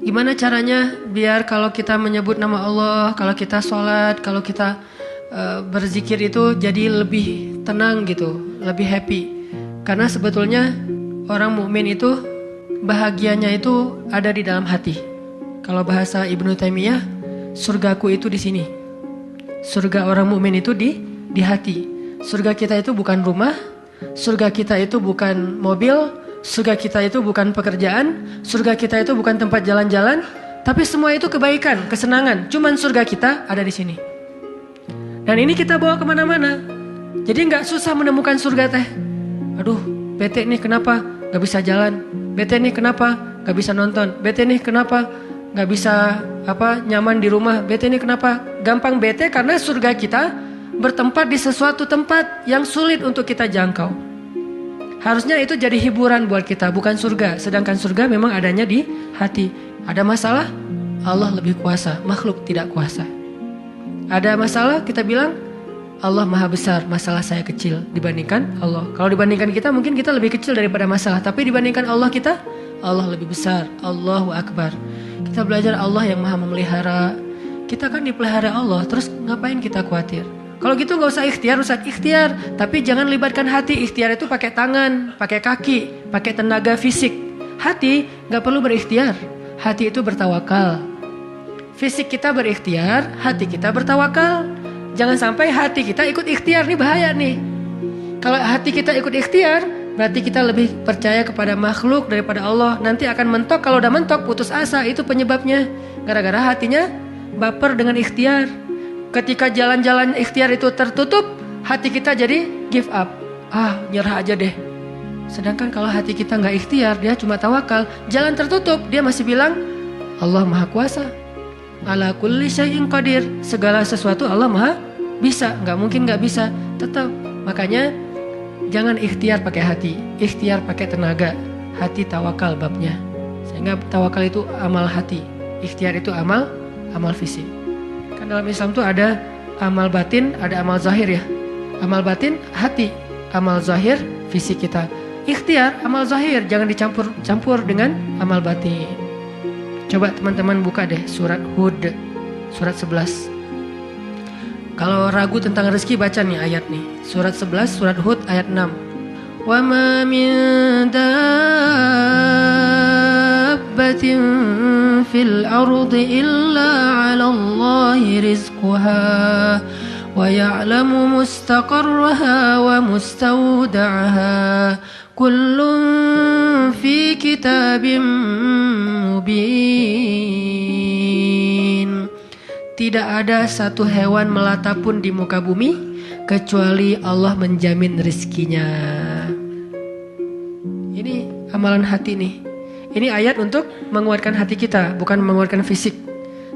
Gimana caranya biar kalau kita menyebut nama Allah, kalau kita sholat, kalau kita berzikir itu jadi lebih tenang gitu, lebih happy. Karena sebetulnya orang mukmin itu bahagianya itu ada di dalam hati. Kalau bahasa Ibnu Taimiyah, surgaku itu di sini. Surga orang mukmin itu di hati. Surga kita itu bukan rumah, surga kita itu bukan mobil, surga kita itu bukan pekerjaan, surga kita itu bukan tempat jalan-jalan, tapi semua itu kebaikan, kesenangan. Cuman surga kita ada di sini. Dan ini kita bawa kemana-mana. Jadi nggak susah menemukan surga teh. Aduh, bete nih kenapa nggak bisa jalan? Bete nih kenapa nggak bisa nonton? Bete nih kenapa nggak bisa nyaman di rumah? Bete nih kenapa? Gampang bete karena surga kita bertempat di sesuatu tempat yang sulit untuk kita jangkau. Harusnya itu jadi hiburan buat kita, bukan surga. Sedangkan surga memang adanya di hati. Ada masalah, Allah lebih kuasa, makhluk tidak kuasa. Ada masalah, kita bilang Allah maha besar, masalah saya kecil dibandingkan Allah. Kalau dibandingkan kita, mungkin kita lebih kecil daripada masalah. Tapi dibandingkan Allah kita, Allah lebih besar. Allahu Akbar. Kita belajar Allah yang maha memelihara. Kita kan dipelihara Allah, terus ngapain kita khawatir? Kalau gitu gak usah ikhtiar, Ustaz. Ikhtiar, tapi jangan libatkan hati. Ikhtiar itu pakai tangan, pakai kaki, pakai tenaga fisik. Hati gak perlu berikhtiar. Hati itu bertawakal. Fisik kita berikhtiar, hati kita bertawakal. Jangan sampai hati kita ikut ikhtiar, nih bahaya nih. Kalau hati kita ikut ikhtiar, berarti kita lebih percaya kepada makhluk daripada Allah. Nanti akan mentok, kalau udah mentok putus asa, itu penyebabnya. Gara-gara hatinya baper dengan ikhtiar. Ketika jalan-jalan ikhtiar itu tertutup, hati kita jadi give up. Nyerah aja deh. Sedangkan kalau hati kita gak ikhtiar, dia cuma tawakal. Jalan tertutup, dia masih bilang Allah maha kuasa. Ala kulli syai'in qadir. Segala sesuatu Allah maha bisa. Gak mungkin gak bisa. Tetap. Makanya jangan ikhtiar pakai hati. Ikhtiar pakai tenaga. Hati tawakal babnya. Sehingga tawakal itu amal hati. Ikhtiar itu amal fisik. Kan dalam Islam tuh ada amal batin, ada amal zahir ya. Amal batin hati, amal zahir fisik kita. Ikhtiar amal zahir, jangan dicampur dengan amal batin. Coba teman-teman buka deh surat Hud, surat 11. Kalau ragu tentang rezeki baca nih ayat nih. Surat 11, surat Hud ayat 6. Wa ma min dabbatin fil ardi illa 'ala Allahi rizquha wa ya'lamu mustaqarraha wa mustawda'aha kullun fi kitabim mubin. Tidak ada satu hewan melata pun di muka bumi kecuali Allah menjamin rizkinya. Ini amalan hati nih. Ini ayat untuk menguatkan hati kita, bukan menguatkan fisik.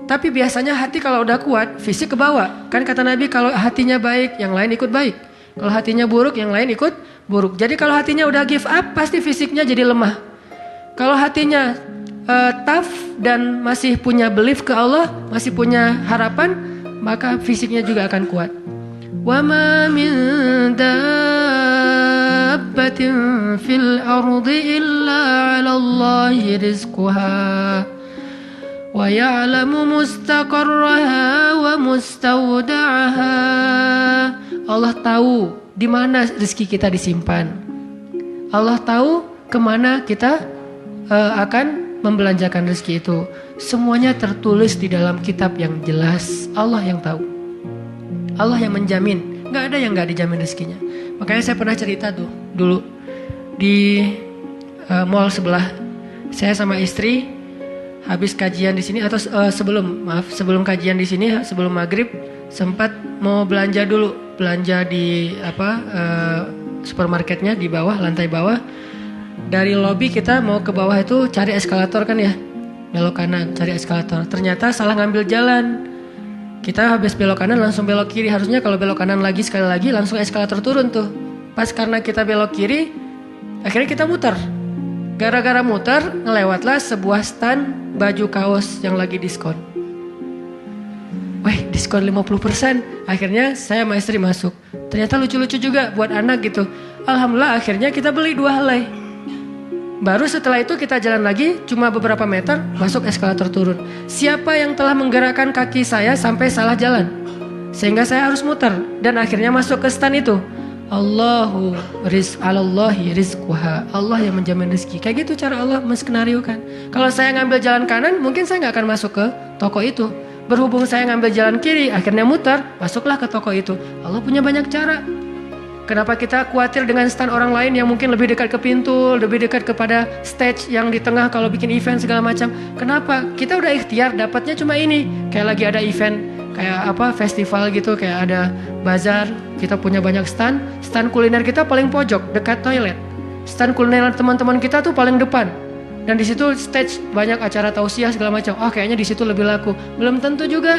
Tapi biasanya hati kalau udah kuat, fisik kebawa. Kan kata Nabi kalau hatinya baik, yang lain ikut baik. Kalau hatinya buruk, yang lain ikut buruk. Jadi kalau hatinya udah give up, pasti fisiknya jadi lemah. Kalau hatinya tough dan masih punya belief ke Allah, masih punya harapan, maka fisiknya juga akan kuat. Wa ma min dabbatin fil ardi illa 'ala Allahi rizquha wa ya'lamu mustaqarraha wa mustawda'aha. Allah tahu di mana rezeki kita disimpan. Allah tahu kemana kita akan membelanjakan rezeki itu. Semuanya tertulis di dalam kitab yang jelas. Allah yang tahu. Allah yang menjamin. Gak ada yang gak dijamin rezekinya. Makanya saya pernah cerita tuh dulu di mall sebelah. Saya sama istri habis kajian di sini atau sebelum kajian di sini, sebelum maghrib sempat mau belanja dulu. Belanja di supermarketnya di bawah, lantai bawah. Dari lobi kita mau ke bawah itu cari eskalator kan ya. Belok kanan, cari eskalator. Ternyata salah ngambil jalan. Kita habis belok kanan langsung belok kiri. Harusnya kalau belok kanan lagi sekali lagi langsung eskalator turun tuh. Pas karena kita belok kiri, akhirnya kita muter. Gara-gara muter, ngelewatlah sebuah stand baju kaos yang lagi diskon. Wih, diskon 50%. Akhirnya saya sama istri masuk. Ternyata lucu-lucu juga buat anak gitu. Alhamdulillah akhirnya kita beli 2 helai. Baru setelah itu kita jalan lagi, cuma beberapa meter, masuk eskalator turun. Siapa yang telah menggerakkan kaki saya sampai salah jalan? Sehingga saya harus muter. Dan akhirnya masuk ke stand itu. Alallahi rizquha. Allah yang menjamin rezeki. Kayak gitu cara Allah menskenariokan. Kalau saya ngambil jalan kanan, mungkin saya nggak akan masuk ke toko itu. Berhubung saya ngambil jalan kiri, akhirnya muter, masuklah ke toko itu. Allah punya banyak cara. Kenapa kita khawatir dengan stand orang lain yang mungkin lebih dekat ke pintu, lebih dekat kepada stage yang di tengah kalau bikin event segala macam? Kenapa? Kita udah ikhtiar, dapatnya cuma ini. Kayak lagi ada event, kayak festival gitu, kayak ada bazar, kita punya banyak stand. Stand kuliner kita paling pojok, dekat toilet. Stand kuliner teman-teman kita tuh paling depan. Dan di situ stage banyak acara tausiah segala macam. Kayaknya di situ lebih laku. Belum tentu juga.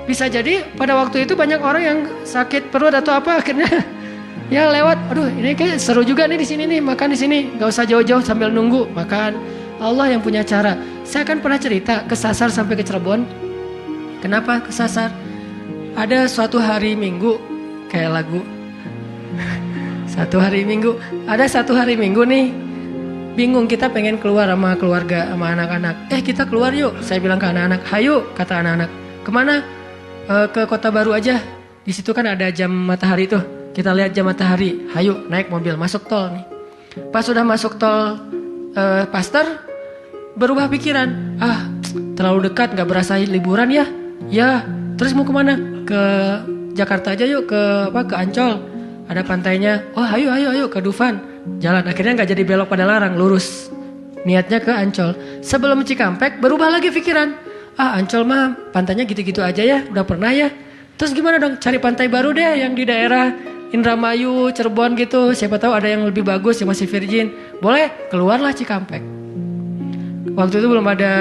Bisa jadi pada waktu itu banyak orang yang sakit perut atau apa, akhirnya ya lewat. Aduh, ini kayak seru juga nih di sini nih, makan di sini. Gak usah jauh-jauh sambil nunggu makan. Allah yang punya cara. Saya kan pernah cerita kesasar sampai ke Cirebon. Kenapa kesasar? Ada suatu hari Minggu, kayak lagu. Ada satu hari Minggu nih. Bingung, kita pengen keluar sama keluarga, sama anak-anak. Kita keluar yuk. Saya bilang ke anak-anak, hayu, kata anak-anak. Kemana? Ke Kota Baru aja. Di situ kan ada jam matahari tuh. Kita lihat jam matahari. Hayu, naik mobil, masuk tol nih. Pas sudah masuk tol Paster, berubah pikiran. Terlalu dekat, nggak berasa liburan ya. Ya, terus mau kemana? Ke Jakarta aja yuk, ke Ancol. Ada pantainya. Ayo ke Dufan. Jalan, akhirnya nggak jadi belok pada larang, lurus. Niatnya ke Ancol. Sebelum Cikampek, berubah lagi pikiran. Ancol mah pantainya gitu-gitu aja ya, udah pernah ya. Terus gimana dong, cari pantai baru deh yang di daerah Indramayu, Cirebon gitu. Siapa tahu ada yang lebih bagus yang masih virgin. Boleh, keluarlah Cikampek. Waktu itu belum ada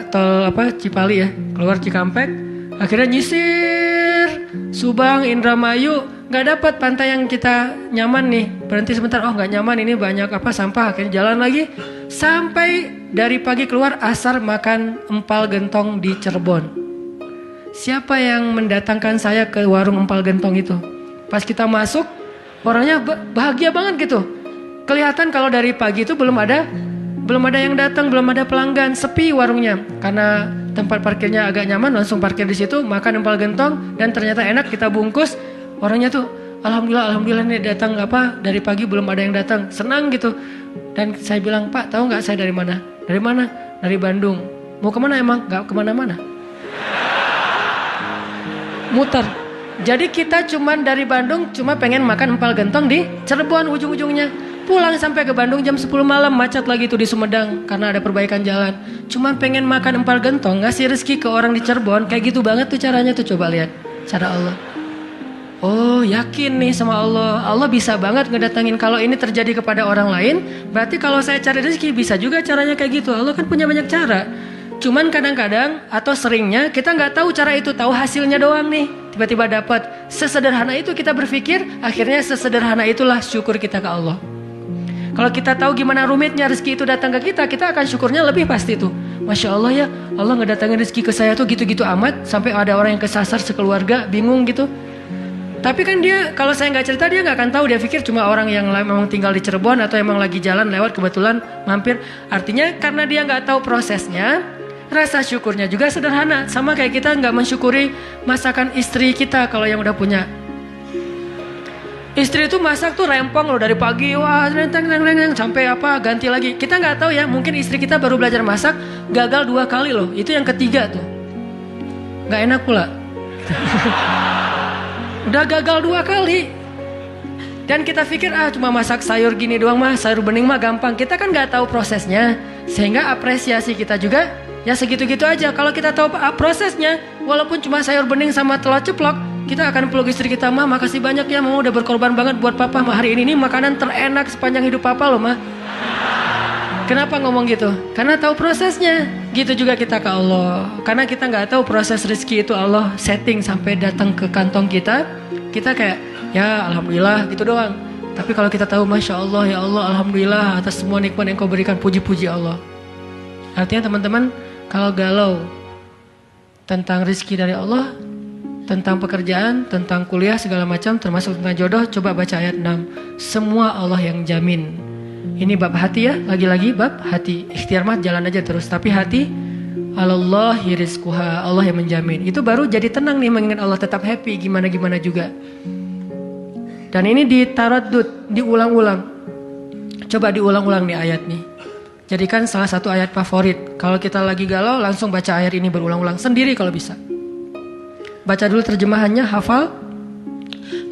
tol Cipali ya. Keluar Cikampek, akhirnya nyisir Subang, Indramayu. Gak dapat pantai yang kita nyaman nih. Berhenti sebentar, gak nyaman, ini banyak sampah. Akhirnya jalan lagi. Sampai dari pagi keluar, asar makan empal gentong di Cirebon. Siapa yang mendatangkan saya ke warung empal gentong itu? Pas kita masuk, orangnya bahagia banget gitu. Kelihatan kalau dari pagi itu belum ada yang datang, belum ada pelanggan, sepi warungnya. Karena tempat parkirnya agak nyaman, langsung parkir di situ, makan empal gentong dan ternyata enak, kita bungkus. Orangnya tuh alhamdulillah nih datang dari pagi belum ada yang datang, senang gitu. Dan saya bilang, Pak, tahu nggak saya dari mana? Dari mana? Dari Bandung. Mau kemana emang? Nggak kemana-mana. Muter. Jadi kita cuman dari Bandung cuma pengen makan empal gentong di Cirebon ujung-ujungnya. Pulang sampai ke Bandung jam 10 malam, macet lagi tuh di Sumedang karena ada perbaikan jalan. Cuman pengen makan empal gentong, ngasih rezeki ke orang di Cirebon. Kayak gitu banget tuh caranya tuh, coba lihat cara Allah. Yakin nih sama Allah. Allah bisa banget ngedatangin. Kalau ini terjadi kepada orang lain, berarti kalau saya cari rezeki bisa juga caranya kayak gitu. Allah kan punya banyak cara. Cuman kadang-kadang atau seringnya kita nggak tahu cara itu, tahu hasilnya doang nih. Tiba-tiba dapat. Sesederhana itu kita berpikir, akhirnya sesederhana itulah syukur kita ke Allah. Kalau kita tahu gimana rumitnya rezeki itu datang ke kita akan syukurnya lebih pasti tuh. Masya Allah ya, Allah ngedatangin rezeki ke saya tuh gitu-gitu amat. Sampai ada orang yang kesasar sekeluarga, bingung gitu. Tapi kan dia, kalau saya nggak cerita dia nggak akan tahu. Dia pikir cuma orang yang memang tinggal di Cirebon atau emang lagi jalan lewat kebetulan mampir. Artinya karena dia nggak tahu prosesnya, rasa syukurnya juga sederhana. Sama kayak kita nggak mensyukuri masakan istri kita kalau yang udah punya. Istri itu masak tuh rempong loh dari pagi, wah renteng sampai ganti lagi. Kita nggak tahu ya, mungkin istri kita baru belajar masak, gagal 2 kali loh. Itu yang ketiga tuh, nggak enak pula. Udah gagal 2 kali. Dan kita pikir cuma masak sayur gini doang mah, sayur bening mah gampang. Kita kan gak tahu prosesnya. Sehingga apresiasi kita juga ya segitu-gitu aja. Kalau kita tahu prosesnya, walaupun cuma sayur bening sama telur ceplok, kita akan peluk istri kita, mah makasih banyak ya, mau udah berkorban banget buat papa. Hari ini nih makanan terenak sepanjang hidup papa loh mah. Kenapa ngomong gitu? Karena tahu prosesnya. Gitu juga kita ke Allah. Karena kita nggak tahu proses rezeki itu Allah setting sampai datang ke kantong kita. Kita kayak ya alhamdulillah gitu doang. Tapi kalau kita tahu Masya Allah ya Allah alhamdulillah atas semua nikmat yang kau berikan, puji-puji Allah. Artinya teman-teman, kalau galau tentang rezeki dari Allah, tentang pekerjaan, tentang kuliah segala macam, termasuk tentang jodoh, coba baca ayat 6. Semua Allah yang jamin. Ini bab hati ya, lagi-lagi bab hati. Ikhtiar mah jalan aja terus, tapi hati Allahi rizquha, Allah yang menjamin. Itu baru jadi tenang nih mengingat Allah, tetap happy gimana-gimana juga. Dan ini ditaraddud, diulang-ulang. Coba diulang-ulang nih ayat nih. Jadikan salah satu ayat favorit. Kalau kita lagi galau langsung baca ayat ini berulang-ulang sendiri kalau bisa. Baca dulu terjemahannya, hafal.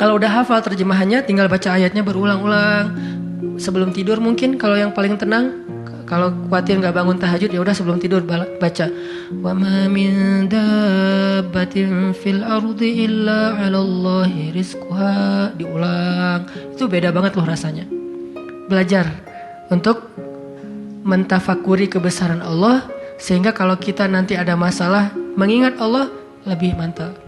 Kalau udah hafal terjemahannya tinggal baca ayatnya berulang-ulang. Sebelum tidur mungkin kalau yang paling tenang. Kalau khawatir nggak bangun tahajud ya udah sebelum tidur baca. Wa ma min dabbatin fil ardi illa 'alallahi rizquha. Diulang. Itu beda banget loh rasanya. Belajar untuk mentafakuri kebesaran Allah sehingga kalau kita nanti ada masalah mengingat Allah lebih mantap.